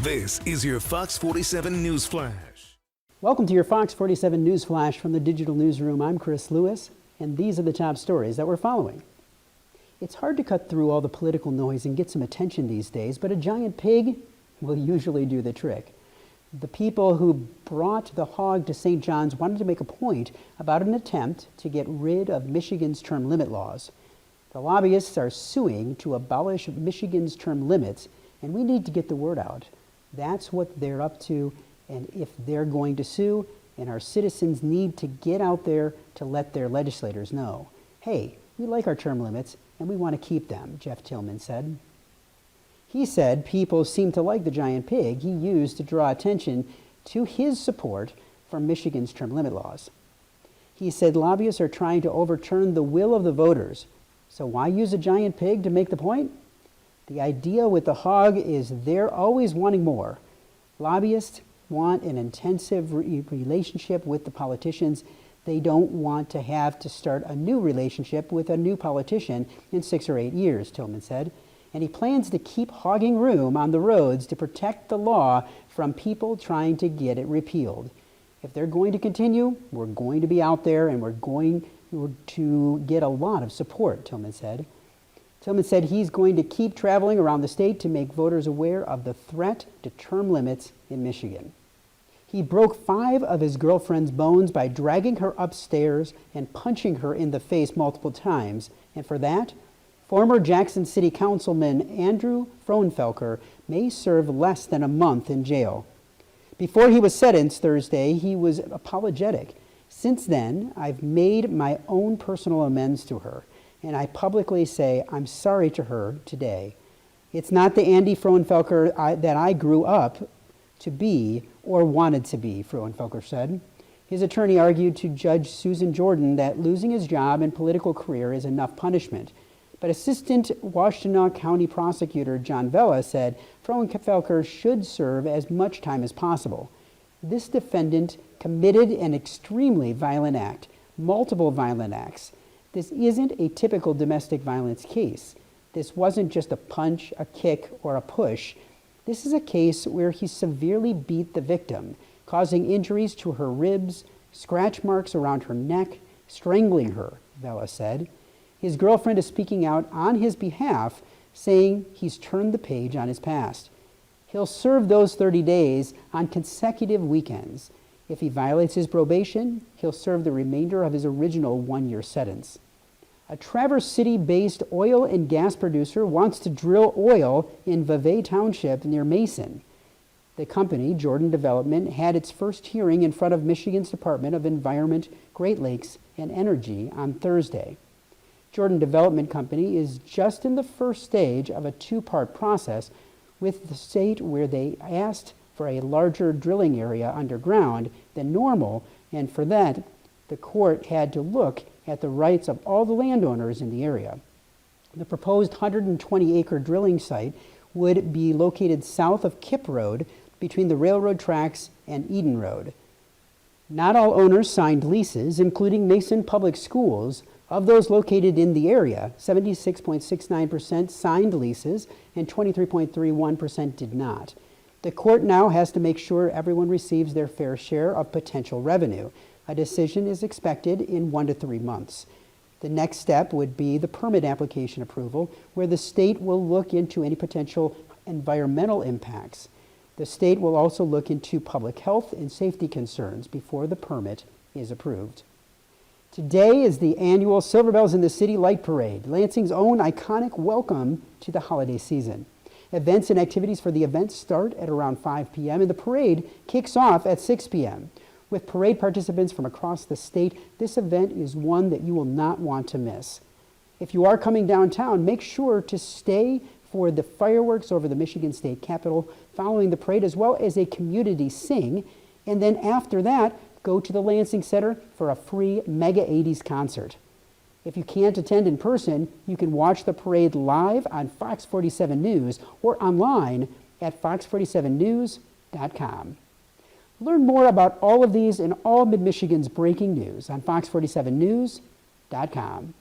This is your Fox 47 News Flash. Welcome to your Fox 47 News Flash from the Digital Newsroom. I'm Chris Lewis, and these are the top stories that we're following. It's hard to cut through all the political noise and get some attention these days, but a giant pig will usually do the trick. The people who brought the hog to St. John's wanted to make a point about an attempt to get rid of Michigan's term limit laws. The lobbyists are suing to abolish Michigan's term limits, and we need to get the word out. That's what they're up to, and if they're going to sue, and our citizens need to get out there to let their legislators know, hey, we like our term limits, and we want to keep them, Jeff Tillman said. He said people seem to like the giant pig he used to draw attention to his support for Michigan's term limit laws. He said lobbyists are trying to overturn the will of the voters, so why use a giant pig to make the point? The idea with the hog is they're always wanting more. Lobbyists want an intensive relationship with the politicians. They don't want to have to start a new relationship with a new politician in 6 or 8 years, Tillman said. And he plans to keep hogging room on the roads to protect the law from people trying to get it repealed. If they're going to continue, we're going to be out there and we're going to get a lot of support, Tillman said. Tillman said he's going to keep traveling around the state to make voters aware of the threat to term limits in Michigan. He broke 5 of his girlfriend's bones by dragging her upstairs and punching her in the face multiple times. And for that, former Jackson City Councilman Andrew Frauenfelker may serve less than a month in jail. Before he was sentenced Thursday, he was apologetic. Since then, I've made my own personal amends to her, and I publicly say I'm sorry to her today. It's not the Andy Frauenfelker that I grew up to be or wanted to be, Frauenfelker said. His attorney argued to Judge Susan Jordan that losing his job and political career is enough punishment. But Assistant Washtenaw County Prosecutor John Vella said Frauenfelker should serve as much time as possible. This defendant committed an extremely violent act, multiple violent acts. This isn't a typical domestic violence case. This wasn't just a punch, a kick, or a push. This is a case where he severely beat the victim, causing injuries to her ribs, scratch marks around her neck, strangling her, Vella said. His girlfriend is speaking out on his behalf, saying he's turned the page on his past. He'll serve those 30 days on consecutive weekends. If he violates his probation, he'll serve the remainder of his original 1-year sentence. A Traverse City-based oil and gas producer wants to drill oil in Vevey Township near Mason. The company, Jordan Development, had its first hearing in front of Michigan's Department of Environment, Great Lakes, and Energy on Thursday. Jordan Development Company is just in the first stage of a 2-part process with the state, where they asked for a larger drilling area underground than normal, and for that, the court had to look at the rights of all the landowners in the area. The proposed 120-acre drilling site would be located south of Kip Road between the railroad tracks and Eden Road. Not all owners signed leases, including Mason Public Schools. Of those located in the area, 76.69% signed leases and 23.31% did not. The court now has to make sure everyone receives their fair share of potential revenue. A decision is expected in 1 to 3 months. The next step would be the permit application approval, where the state will look into any potential environmental impacts. The state will also look into public health and safety concerns before the permit is approved. Today is the annual Silver Bells in the City Light Parade, Lansing's own iconic welcome to the holiday season. Events and activities for the event start at around 5 p.m. and the parade kicks off at 6 p.m. With parade participants from across the state, this event is one that you will not want to miss. If you are coming downtown, make sure to stay for the fireworks over the Michigan State Capitol following the parade, as well as a community sing. And then after that, go to the Lansing Center for a free Mega 80s concert. If you can't attend in person, you can watch the parade live on Fox 47 News or online at fox47news.com. Learn more about all of these and all Mid-Michigan's breaking news on fox47news.com.